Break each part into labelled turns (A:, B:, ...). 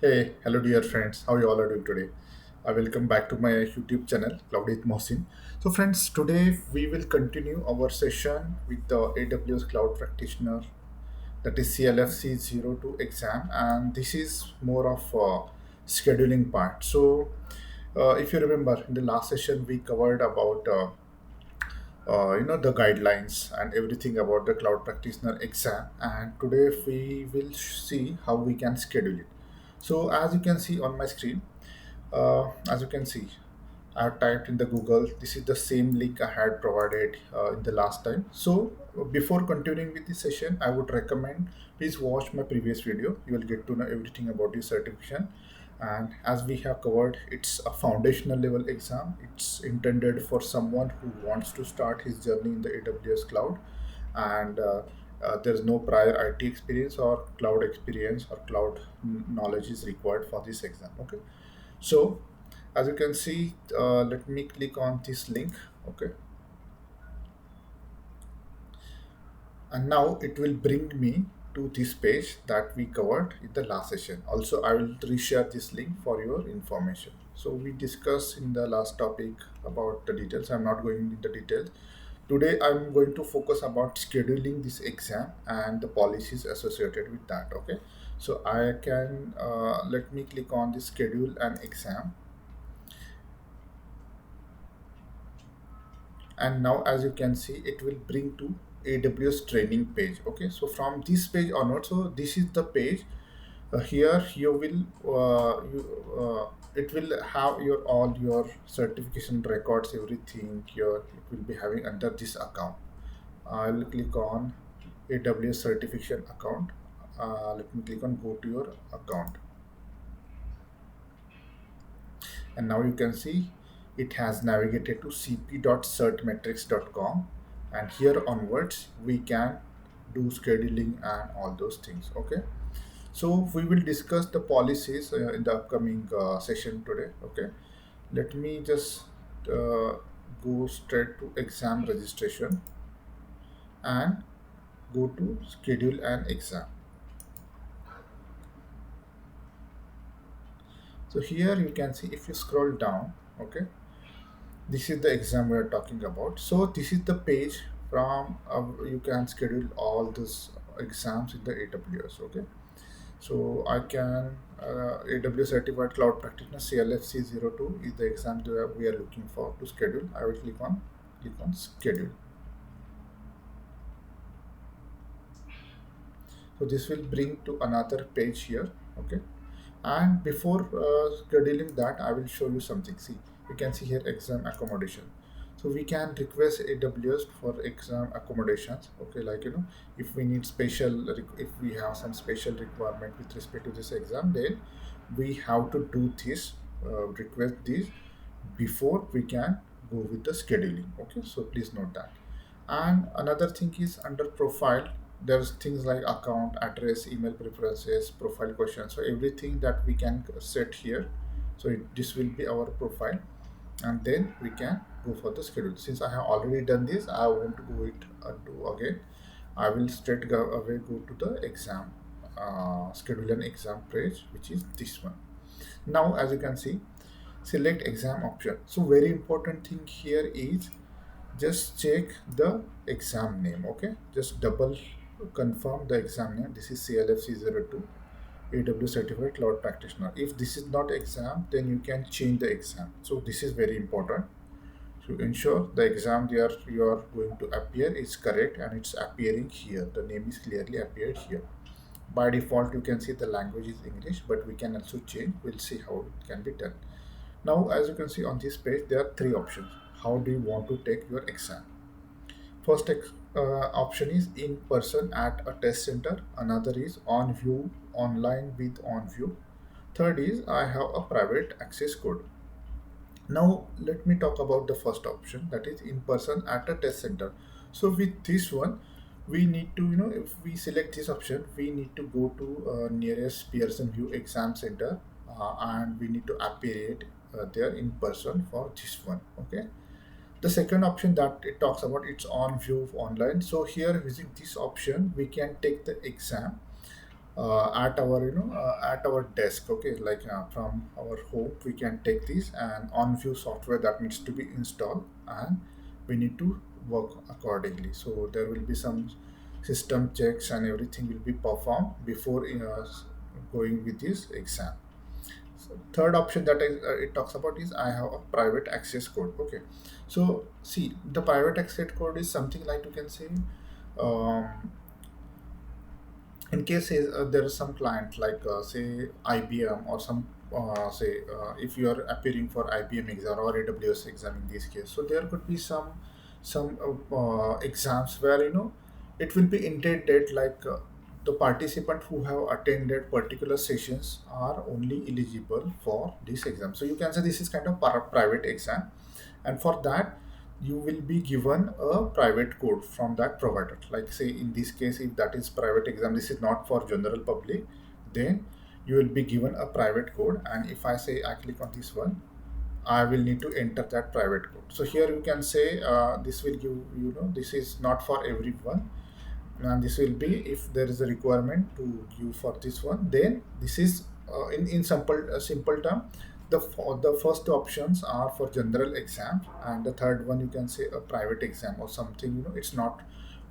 A: Hey, hello dear friends. How you all are doing today? I welcome back to my YouTube channel, Cloud with Mohsin. So friends, today we will continue our session with the AWS Cloud Practitioner, that is CLFC 02 exam, and this is more of a scheduling part. So if you remember, in the last session we covered about the guidelines and everything about the Cloud Practitioner exam, and today we will see how we can schedule it. So as you can see on my screen, as you can see, I have typed in the Google. This is the same link I had provided in the last time. So before continuing with this session, I would recommend please watch my previous video. You will get to know everything about this certification. And as we have covered, it's a foundational level exam. It's intended for someone who wants to start his journey in the AWS cloud, and there's no prior IT experience or cloud experience or cloud knowledge is required for this exam. Okay, so as you can see, let me click on this link. Okay, and now it will bring me to this page that we covered in the last session. Also, I will reshare this link for your information. So we discussed in the last topic about the details. I'm not going into the details. Today I'm going to focus about scheduling this exam and the policies associated with that. Okay, so I can let me click on the schedule and exam, and now as you can see it will bring to AWS training page. Okay, so from this page onward, so this is the page. Here you will it will have your all your certification records, everything your it will be having under this account. I will click on AWS certification account. Let me click on go to your account, and now you can see it has navigated to cp.certmetrics.com, and here onwards we can do scheduling and all those things. Okay, so we will discuss the policies in the upcoming session today. Okay, let me just uh, go straight to exam registration and go to schedule and exam. So here you can see, if you scroll down, okay, this is the exam we are talking about. So this is the page from you can schedule all these exams in the AWS. Okay, so I can AWS Certified Cloud Practitioner CLFC 02 is the exam that we are looking for to schedule. I will click on schedule. So this will bring to another page here. Okay, and before scheduling that, I will show you something. See, you can see here exam accommodation. So we can request AWS for exam accommodations. Okay, like if we need if we have some special requirement with respect to this exam, then we have to do this, request this before we can go with the scheduling. Okay, so please note that. And another thing is under profile, there's things like account, address, email preferences, profile questions. So everything that we can set here. So this will be our profile, and then we can go for the schedule. Since I have already done this, I won't go it do again. I will straight go away go to the exam schedule and exam page, which is this one. Now as you can see, select exam option. So very important thing here is just check the exam name. Okay, just double confirm the exam name. This is CLFC 02 AW Certified Cloud Practitioner. If this is not exam, then you can change the exam. So this is very important to ensure the exam there you are going to appear is correct and it's appearing here. The name is clearly appeared here. By default, you can see the language is English, but we can also change. We'll see how it can be done. Now, as you can see on this page, there are three options. How do you want to take your exam? First option is in person at a test center. Another is on view online with on view. Third is I have a private access code. Now let me talk about the first option, that is in person at a test center. So with this one, we need to if we select this option, we need to go to nearest Pearson View exam center, and we need to appear it there in person for this one. Okay, the second option that it talks about, it's on view online. So here using this option we can take the exam at our at our desk. Okay, like from our home we can take this, and on view software that needs to be installed, and we need to work accordingly. So there will be some system checks and everything will be performed before going with this exam. So third option that it talks about is I have a private access code. Okay, so see, the private access code is something like, you can say, um, in case there is some client like say IBM or some say if you are appearing for IBM exam or AWS exam in this case, so there could be some exams where it will be intended like the participant who have attended particular sessions are only eligible for this exam. So you can say this is kind of private exam, and for that you will be given a private code from that provider. Like say in this case, if that is private exam, this is not for general public, then you will be given a private code. And if I say I click on this one, I will need to enter that private code. So here you can say this will give, this is not for everyone, and this will be if there is a requirement to give for this one, then this is in simple term, the first two options are for general exams, and the third one you can say a private exam or something, it's not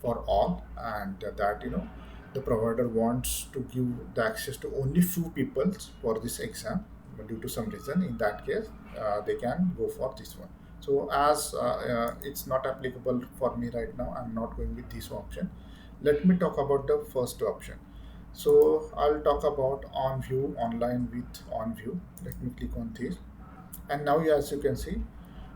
A: for all, and that the provider wants to give the access to only few people for this exam due to some reason. In that case, they can go for this one. So as it's not applicable for me right now, I'm not going with this option. Let me talk about the first option. So I'll talk about on view online with on view. Let me click on this. And now, as you can see,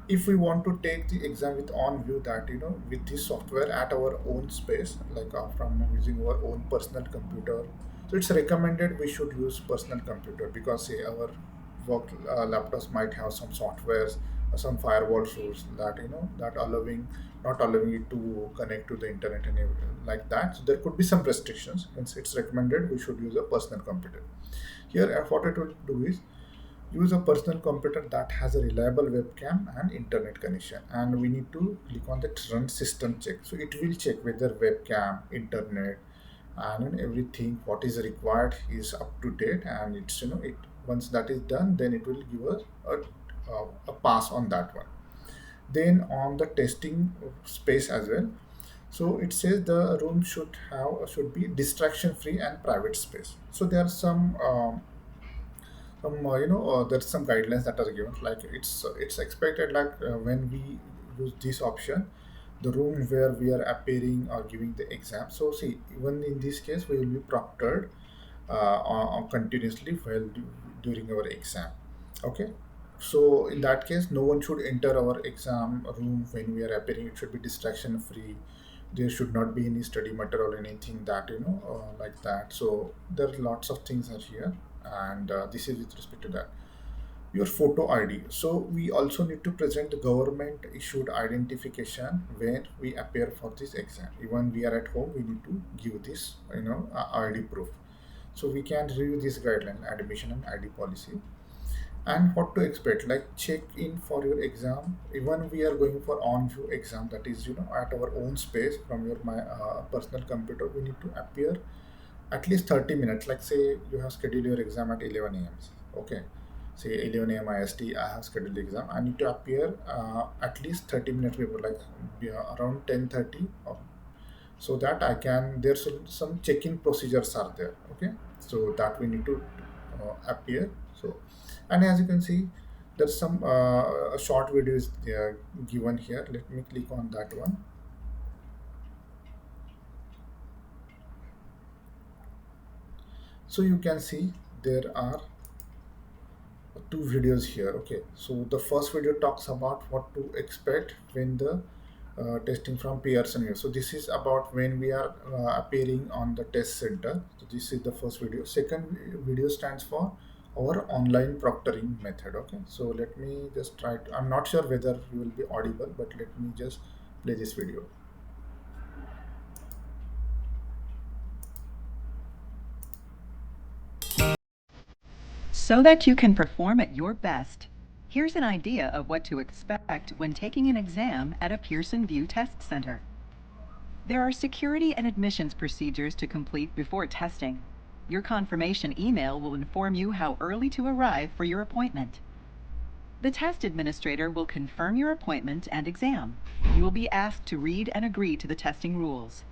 A: if we want to take the exam with on view, that with this software at our own space, like from using our own personal computer, so it's recommended we should use personal computer, because say our work laptops might have some softwares, some firewall rules that that allowing, not allowing it to connect to the internet and like that. So there could be some restrictions, hence it's recommended we should use a personal computer. Here what it will do is use a personal computer that has a reliable webcam and internet connection, and we need to click on the run system check. So it will check whether webcam, internet, and everything what is required is up to date, and it's it, once that is done, then it will give us a pass on that one. Then on the testing space as well, so it says the room should be distraction free and private space. So there are some there's some guidelines that are given, like it's expected like when we use this option, the room where we are appearing or giving the exam. So see, even in this case we will be proctored continuously while during our exam. Okay, so in that case no one should enter our exam room when we are appearing. It should be distraction free. There should not be any study material or anything that like that. So there are lots of things are here, and this is with respect to that. Your photo ID. So we also need to present the government issued identification when we appear for this exam. Even we are at home, we need to give this ID proof. So we can review this guideline, admission and ID policy. And what to expect, like check in for your exam. Even we are going for on view exam, that is at our own space from your my personal computer, we need to appear at least 30 minutes. Like say you have scheduled your exam at 11 a.m. Okay, say 11 a.m. IST, I have scheduled the exam. I need to appear at least 30 minutes before, like around 10:30, so that I can, there's some check-in procedures are there. Okay, so that we need to appear. So, and as you can see, there's some short videos they are given here. Let me click on that one. So you can see there are two videos here. Okay, so the first video talks about what to expect when the testing from Pearson. So this is about when we are appearing on the test center. So this is the first video. Second video stands for our online proctoring method. Okay, so let me just try to, I'm not sure whether you will be audible, but let me just play this video.
B: So that you can perform at your best, here's an idea of what to expect when taking an exam at a Pearson VUE test center. There are security and admissions procedures to complete before testing. Your confirmation email will inform you how early to arrive for your appointment. The test administrator will confirm your appointment and exam. You will be asked to read and agree to the testing rules.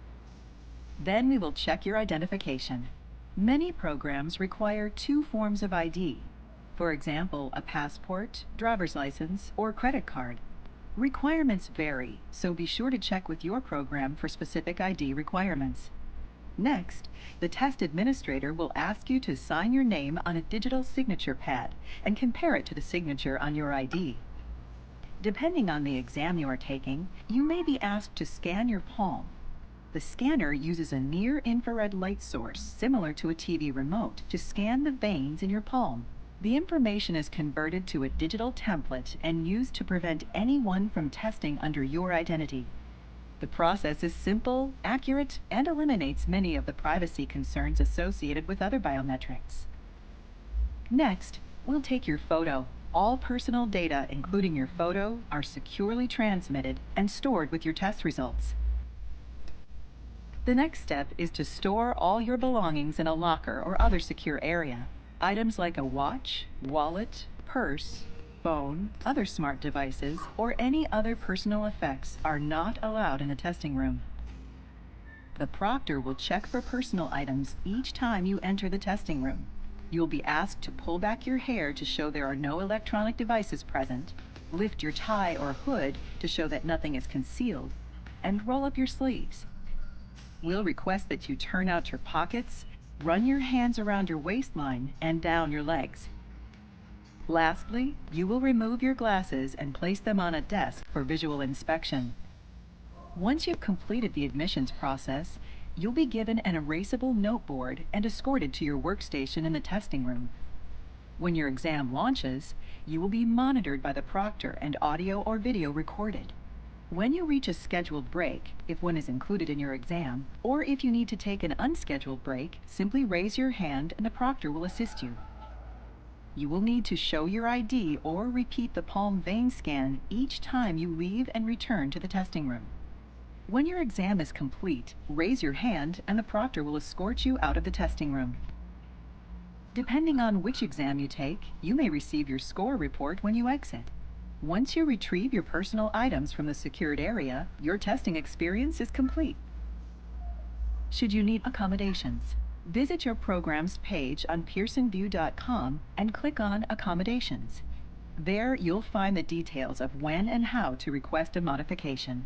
B: Then we will check your identification. Many programs require two forms of ID. For example, a passport, driver's license, or credit card. Requirements vary, so be sure to check with your program for specific ID requirements. Next, the test administrator will ask you to sign your name on a digital signature pad and compare it to the signature on your ID. Depending on the exam you are taking, you may be asked to scan your palm. The scanner uses a near-infrared light source similar to a TV remote to scan the veins in your palm. The information is converted to a digital template and used to prevent anyone from testing under your identity. The process is simple, accurate, and eliminates many of the privacy concerns associated with other biometrics. Next, we'll take your photo. All personal data, including your photo, are securely transmitted and stored with your test results. The next step is to store all your belongings in a locker or other secure area. Items like a watch, wallet, purse, phone, other smart devices, or any other personal effects are not allowed in the testing room. The proctor will check for personal items each time you enter the testing room. You'll be asked to pull back your hair to show there are no electronic devices present, lift your tie or hood to show that nothing is concealed, and roll up your sleeves. We'll request that you turn out your pockets, run your hands around your waistline and down your legs. Lastly, you will remove your glasses and place them on a desk for visual inspection. Once you've completed the admissions process, you'll be given an erasable noteboard and escorted to your workstation in the testing room. When your exam launches, you will be monitored by the proctor and audio or video recorded. When you reach a scheduled break, if one is included in your exam, or if you need to take an unscheduled break, simply raise your hand and the proctor will assist you. You will need to show your ID or repeat the palm vein scan each time you leave and return to the testing room. When your exam is complete, raise your hand and the proctor will escort you out of the testing room. Depending on which exam you take, you may receive your score report when you exit. Once you retrieve your personal items from the secured area, your testing experience is complete. Should you need accommodations, visit your program's page on pearsonvue.com and click on Accommodations. There, you'll find the details of when and how to request a modification.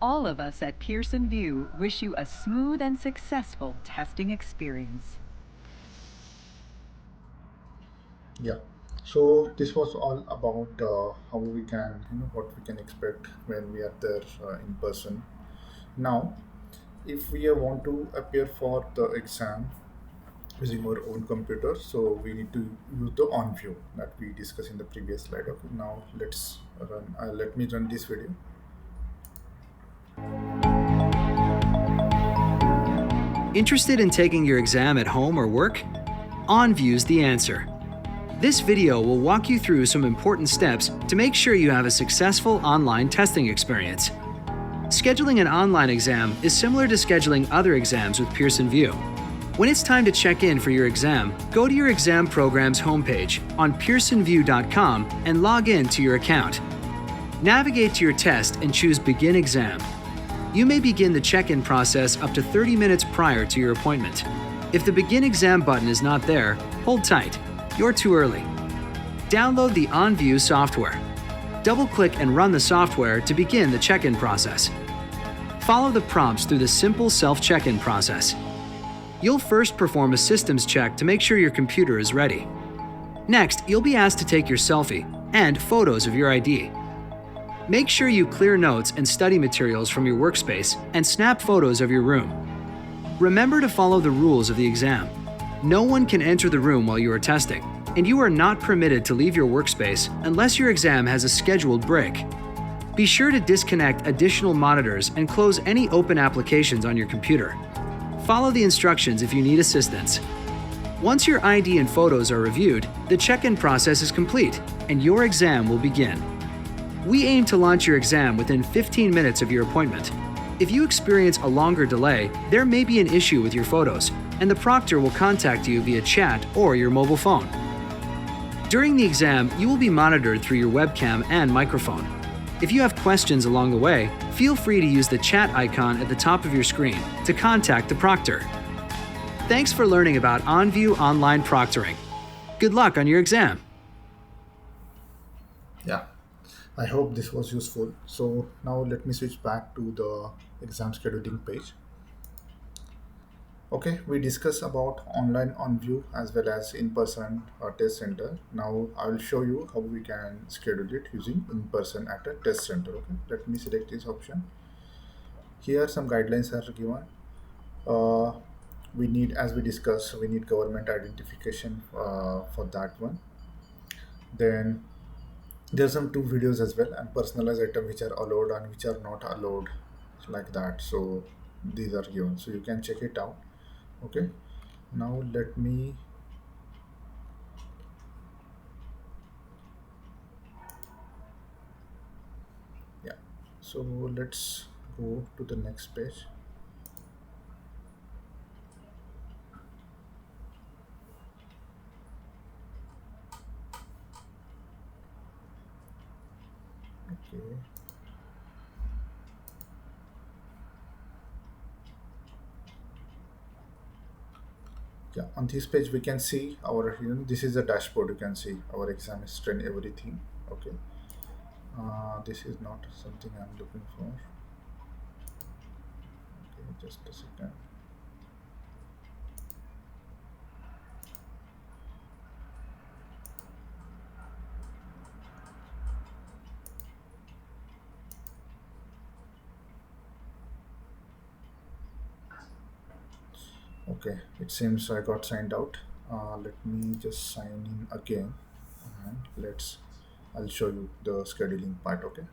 B: All of us at Pearson VUE wish you a smooth and successful testing experience.
A: Yeah. So this was all about how we can, what we can expect when we are there in person. Now, if we want to appear for the exam using our own computer, so we need to use the on view that we discussed in the previous slide. Okay, now let's run. Let me run this video.
C: Interested in taking your exam at home or work? OnView's the answer. This video will walk you through some important steps to make sure you have a successful online testing experience. Scheduling an online exam is similar to scheduling other exams with Pearson VUE. When it's time to check in for your exam, go to your exam program's homepage on pearsonvue.com and log in to your account. Navigate to your test and choose Begin Exam. You may begin the check-in process up to 30 minutes prior to your appointment. If the Begin Exam button is not there, hold tight. You're too early. Download the OnView software. Double-click and run the software to begin the check-in process. Follow the prompts through the simple self-check-in process. You'll first perform a systems check to make sure your computer is ready. Next, you'll be asked to take your selfie and photos of your ID. Make sure you clear notes and study materials from your workspace and snap photos of your room. Remember to follow the rules of the exam. No one can enter the room while you are testing, and you are not permitted to leave your workspace unless your exam has a scheduled break. Be sure to disconnect additional monitors and close any open applications on your computer. Follow the instructions if you need assistance. Once your ID and photos are reviewed, the check-in process is complete, and your exam will begin. We aim to launch your exam within 15 minutes of your appointment. If you experience a longer delay, there may be an issue with your photos, and the proctor will contact you via chat or your mobile phone. During the exam, you will be monitored through your webcam and microphone. If you have questions along the way, feel free to use the chat icon at the top of your screen to contact the proctor. Thanks for learning about OnView online proctoring. Good luck on your exam.
A: Yeah, I hope this was useful. So now let me switch back to the exam scheduling page. Okay, we discussed about online on view as well as in-person test center. Now I will show you how we can schedule it using in-person at a test center. Okay, let me select this option. Here some guidelines are given. Uh, we need, as we discussed, we need government identification for that one. Then there's some two videos as well and personalized items which are allowed and which are not allowed, like that. So these are given, so you can check it out. Okay, now let me, yeah, so let's go to the next page. Okay, yeah, on this page we can see our, this is the dashboard. You can see our exam history and everything. Okay, this is not something I'm looking for. Okay, just a second. Okay, it seems I got signed out. Let me just sign in again, and I'll show you the scheduling part. Okay,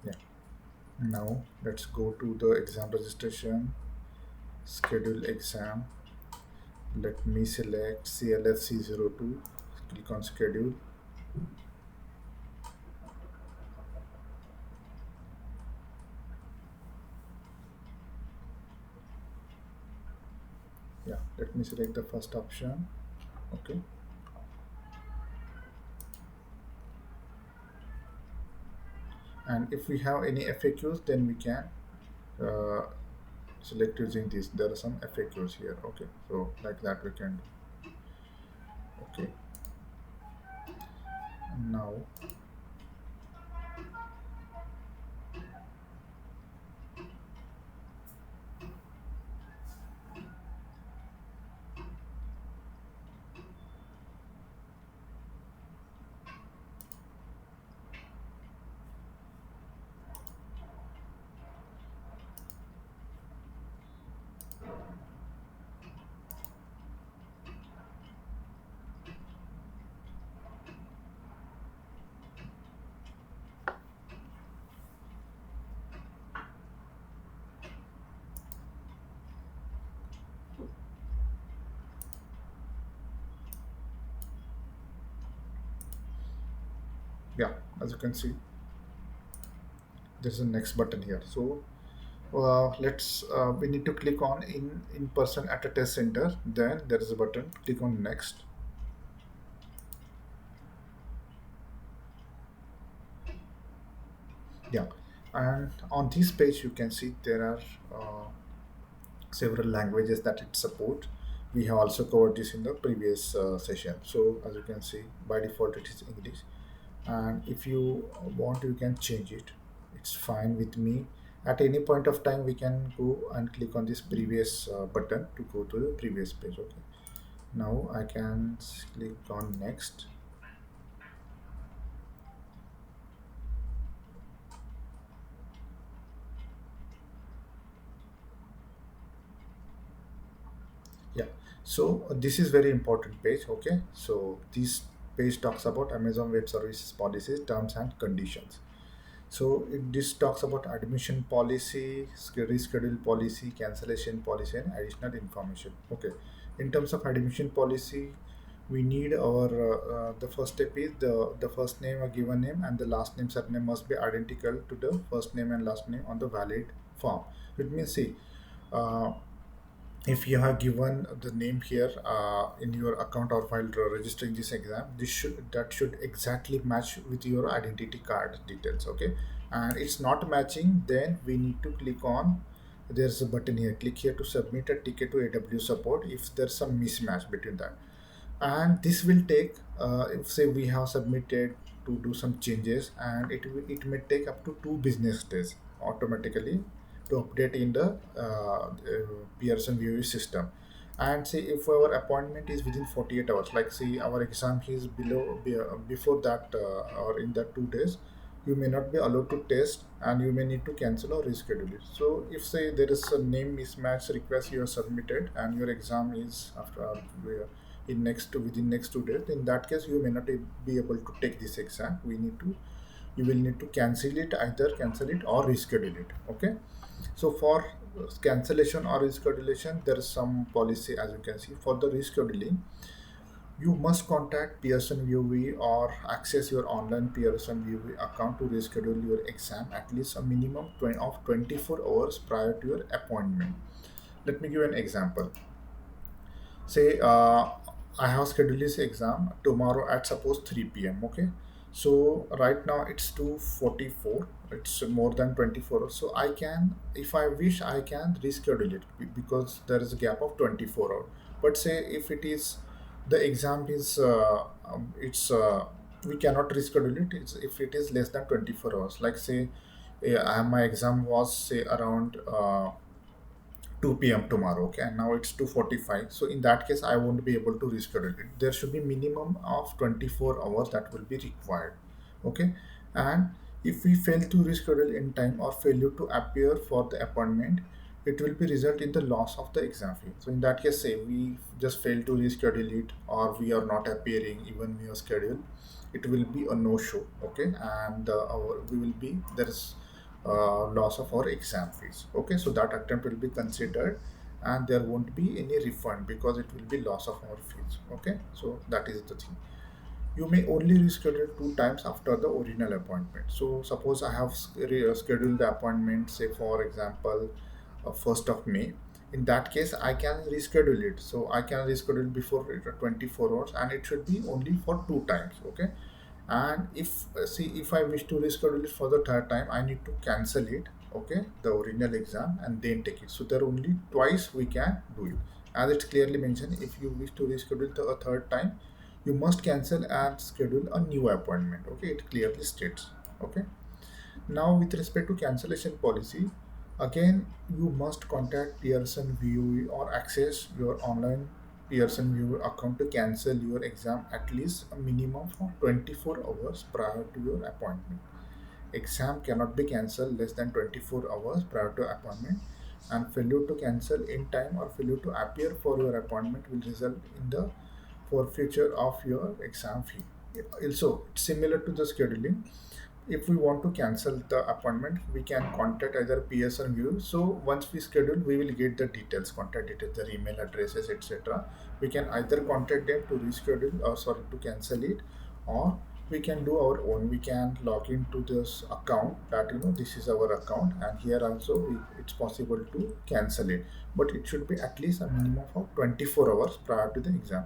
A: yeah. Now let's go to the exam registration, schedule exam. Let me select CLFC02, click on schedule. Yeah, let me select the first option. Okay, and if we have any FAQs, then we can uh, select using this. There are some FAQs here. Okay, so like that we can do. Okay, now, yeah, as you can see, there's a next button here. So let's we need to click on in person at a test center. Then there is a button, click on next. Yeah, and on this page you can see there are several languages that it support. We have also covered this in the previous session. So as you can see, by default it is English, and if you want you can change it. It's fine with me. At any point of time we can go and click on this previous button to go to the previous page. Okay, now I can click on next. Yeah, so this is very important page. Okay, so this page talks about Amazon Web Services policies, terms and conditions. So this talks about admission policy, reschedule policy, cancellation policy, and additional information. Okay, in terms of admission policy, we need our the first step is the first name or given name and the last name surname must be identical to the first name and last name on the valid form. It means, see, uh, if you have given the name here in your account or while registering this exam, that should exactly match with your identity card details. Okay, and it's not matching, then we need to click on, there's a button here, click here to submit a ticket to AWS support if there's some mismatch between that. And this will take, if say we have submitted to do some changes, and it may take up to 2 business days automatically to update in the Pearson VUE system. And say if our appointment is within 48 hours, like say our exam is before that, or in that 2 days, you may not be allowed to test, and you may need to cancel or reschedule it. So if say there is a name mismatch request you have submitted and your exam is after within next 2 days, in that case you may not be able to take this exam. You will need to cancel it, either cancel it or reschedule it. Okay, so for cancellation or reschedulation, there is some policy. As you can see, for the rescheduling, you must contact Pearson VUE or access your online Pearson VUE account to reschedule your exam at least a minimum of 24 hours prior to your appointment. Let me give an example. Say I have scheduled this exam tomorrow at suppose 3 p.m. Okay, so right now it's 2:44, it's more than 24 hours, so I can, if I wish, I can reschedule it because there is a gap of 24 hours. But say if it is, the exam is it's we cannot reschedule it, if it is less than 24 hours, like say my exam was say around 2 p.m. tomorrow, okay, and now it's 2:45. So in that case, I won't be able to reschedule it. There should be minimum of 24 hours that will be required, okay. And if we fail to reschedule in time or failure to appear for the appointment, it will be result in the loss of the exam fee. So in that case, say we just fail to reschedule it, or we are not appearing even we are scheduled, it will be a no show, okay, and we will be, there is loss of our exam fees. Okay, so that attempt will be considered, and there won't be any refund because it will be loss of our fees. Okay, so that is the thing. You may only reschedule 2 times after the original appointment. So suppose I have scheduled the appointment, say for example 1st of May. In that case, I can reschedule it. So I can reschedule before 24 hours, and it should be only for 2 times. Okay, and if see, if I wish to reschedule it for the third time, I need to cancel it, okay, the original exam, and then take it. So there are only twice we can do it. As it's clearly mentioned, if you wish to reschedule the third time, you must cancel and schedule a new appointment. Okay, it clearly states. Okay, now with respect to cancellation policy, again you must contact Pearson VUE or access your online Pearson VUE account to cancel your exam at least a minimum of 24 hours prior to your appointment. Exam cannot be cancelled less than 24 hours prior to appointment, and failure to cancel in time or failure to appear for your appointment will result in the forfeiture of your exam fee. Also, it's similar to the scheduling. If we want to cancel the appointment, we can contact either PS or view. So once we schedule, we will get the details, contact details, their email addresses, etc. We can either contact them to reschedule, or sorry, to cancel it, or we can do our own. We can log into this account, that this is our account, and here also it's possible to cancel it, but it should be at least a minimum of 24 hours prior to the exam.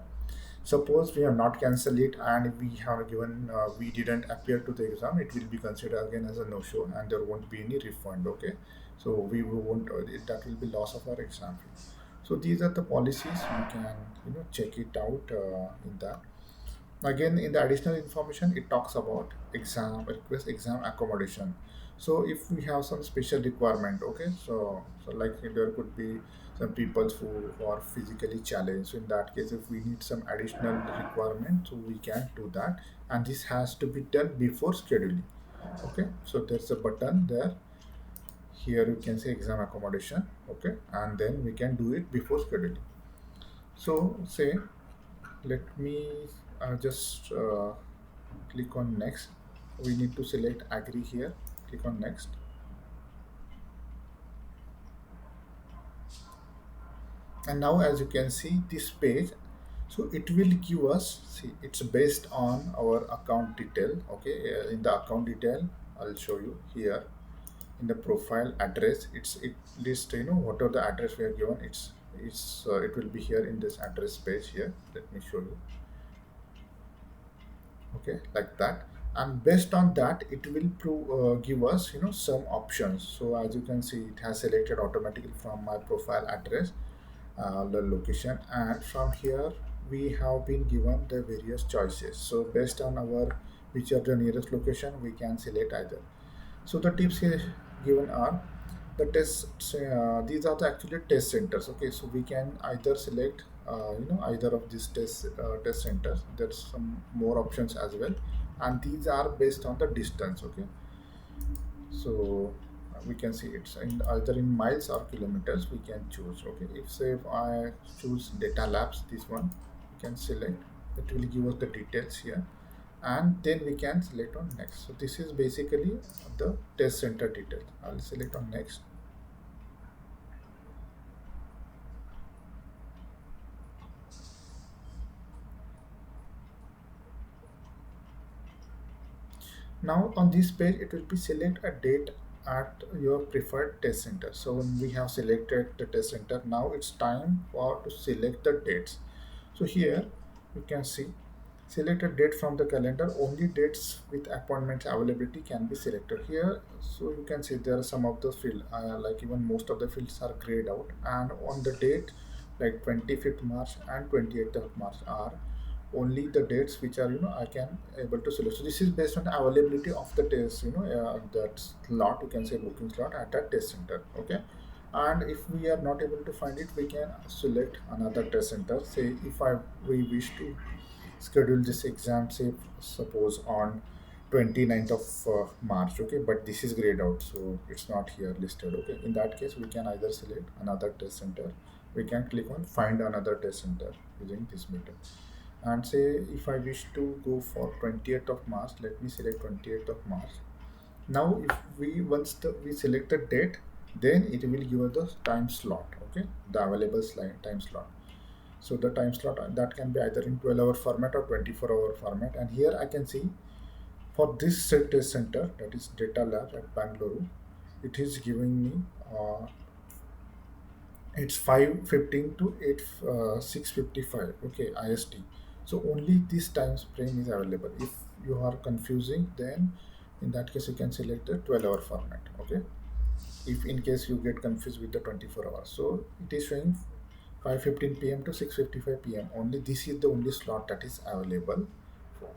A: Suppose we have not cancelled it, and we have given we didn't appear to the exam, it will be considered again as a no-show, and there won't be any refund. Okay, so we won't. That will be loss of our exam fee. So these are the policies. You can check it out in that. Again, in the additional information, it talks about exam request, exam accommodation. So if we have some special requirement, okay, so like there could be some people who are physically challenged. So in that case, if we need some additional requirement, so we can do that, and this has to be done before scheduling. Okay, so there's a button there. Here you can say exam accommodation. Okay, and then we can do it before scheduling. So say, let me just click on next. We need to select agree here, click on next. And now as you can see this page, so it will give us, see, it's based on our account detail. Okay, in the account detail, I'll show you here. in the profile address, it lists, what are the address we are given. It will be here in this address page here. Let me show you. Okay, like that. And based on that, it will give us, some options. So as you can see, it has selected automatically from my profile address, the location, and from here we have been given the various choices. So based on our which are the nearest location, we can select either. So the tips here given are the tests. These are the actually test centers. Okay, so we can either select, either of these test centers. There's some more options as well, and these are based on the distance. Okay, so we can see it's in either in miles or kilometers. We can choose. Okay, if I choose data labs, this one we can select. It will give us the details here, and then we can select on next. So this is basically the test center detail. I'll select on next. Now on this page, it will be select a date at your preferred test center. So when we have selected the test center, now it's time for to select the dates. So here you can see select a date from the calendar. Only dates with appointments availability can be selected here. So you can see there are some of the field, like even most of the fields are grayed out, and on the date like 25th March and 28th of March are only the dates which are, I can able to select. So this is based on the availability of the test, that slot, you can say booking slot at that test center. Okay, and if we are not able to find it, we can select another test center. Say if we wish to schedule this exam, say suppose on 29th of March. Okay, but this is grayed out, so it's not here listed. Okay, in that case we can either select another test center. We can click on find another test center using this method, and say if I wish to go for 20th of March, let me select 20th of March. Now if we we select the date, then it will give us the time slot. Okay, the available time slot. So the time slot that can be either in 12-hour format or 24-hour format. And here I can see for this test center, that is data lab at Bangalore, it is giving me it's 5:15 to 6:55. Okay, IST. So only this time frame is available. If you are confusing, then in that case you can select the 12-hour format. Okay, if in case you get confused with the 24 hours, so it is showing 5:15 p.m. to 6:55 p.m. only. This is the only slot that is available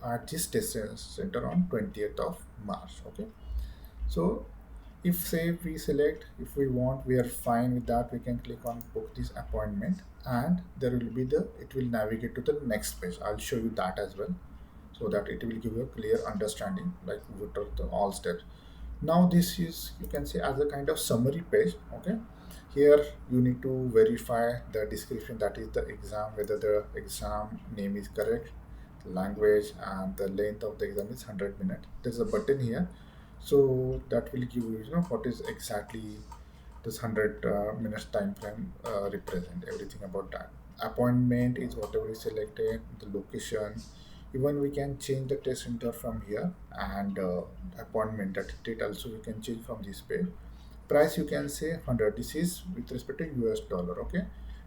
A: at this test center on 20th of March. Okay, so if say we select, if we want, we are fine with that, we can click on book this appointment, and there will be it will navigate to the next page. I'll show you that as well, so that it will give you a clear understanding like what are the all steps. Now this is, you can say, as a kind of summary page. Okay, here you need to verify the description, that is the exam, whether the exam name is correct, language, and the length of the exam is 100 minutes. There's a button here, so that will give you, what is exactly this 100 minutes time frame represent, everything about that. Appointment is whatever is selected, the location. Even we can change the test center from here, and appointment, that date also we can change from this page. Price you can say 100. This is with respect to US dollar. Okay,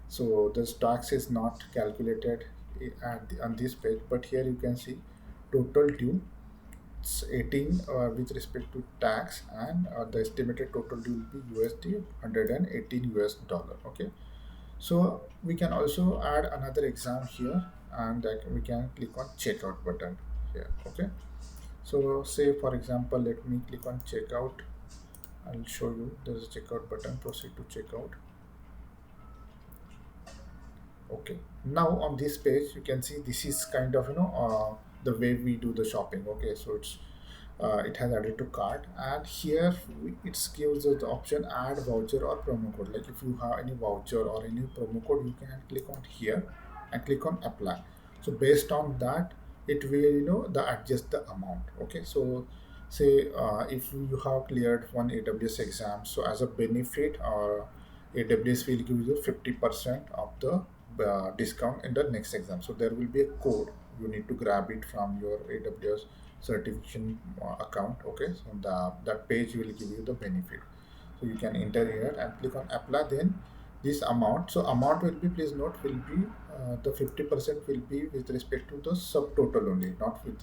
A: so the tax is not calculated on this page, but here you can see total due, it's 18 with respect to tax, and the estimated total due will be USD 118 US dollar. Okay, so we can also add another exam here, and we can click on checkout button here. Okay, so say for example, let me click on checkout. I'll show you. There's a checkout button, proceed to checkout. Okay, now on this page you can see this is kind of, the way we do the shopping. Okay, so it has added to cart, and here it gives us the option add voucher or promo code. Like if you have any voucher or any promo code, you can click on here and click on apply. So based on that, it will, the adjust the amount. Okay, so say if you have cleared one AWS exam, so as a benefit, or AWS will give you 50% of the discount in the next exam. So there will be a code you need to grab it from your AWS certification account. Okay, so that page will give you the benefit. So you can enter here and click on apply. Then this amount, so amount will be, please note, will be the 50% will be with respect to the subtotal only, not with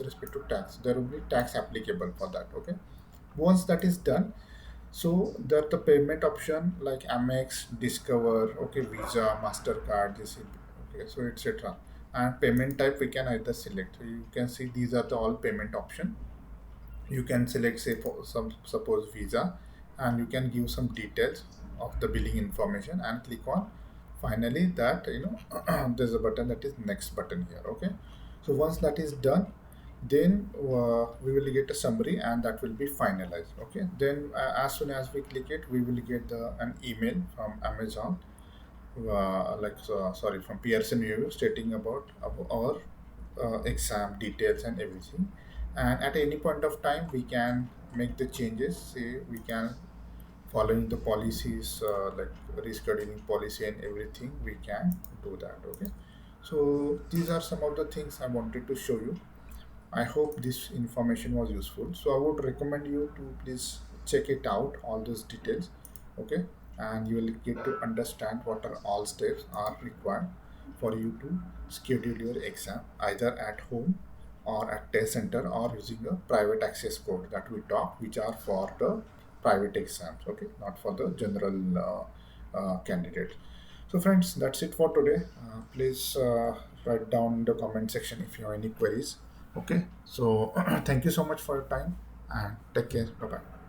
A: respect to tax. There will be tax applicable for that. Okay, once that is done, so that the payment option like Amex, Discover, okay, Visa, Mastercard, this is, okay, so etc. And payment type we can either select. So you can see these are the all payment option. You can select, say, for some, suppose Visa, and you can give some details of the billing information and click on finally that, there's a button that is next button here. Okay, so once that is done, then we will get a summary and that will be finalized. Okay, then as soon as we click it, we will get an email from Amazon, sorry, from Pearson VUE, stating about our exam details and everything. And at any point of time, we can make the changes. Say we can, following the policies, like rescheduling policy and everything, we can do that. Okay, so these are some of the things I wanted to show you. I hope this information was useful. So I would recommend you to please check it out, all those details. Okay, and you will get to understand what are all steps are required for you to schedule your exam either at home or at test center or using a private access code that we talk, which are for the private exams. Okay, not for the general candidates. So friends, that's it for today. Please write down in the comment section if you have any queries. Okay, so thank you so much for your time and take care. Bye bye.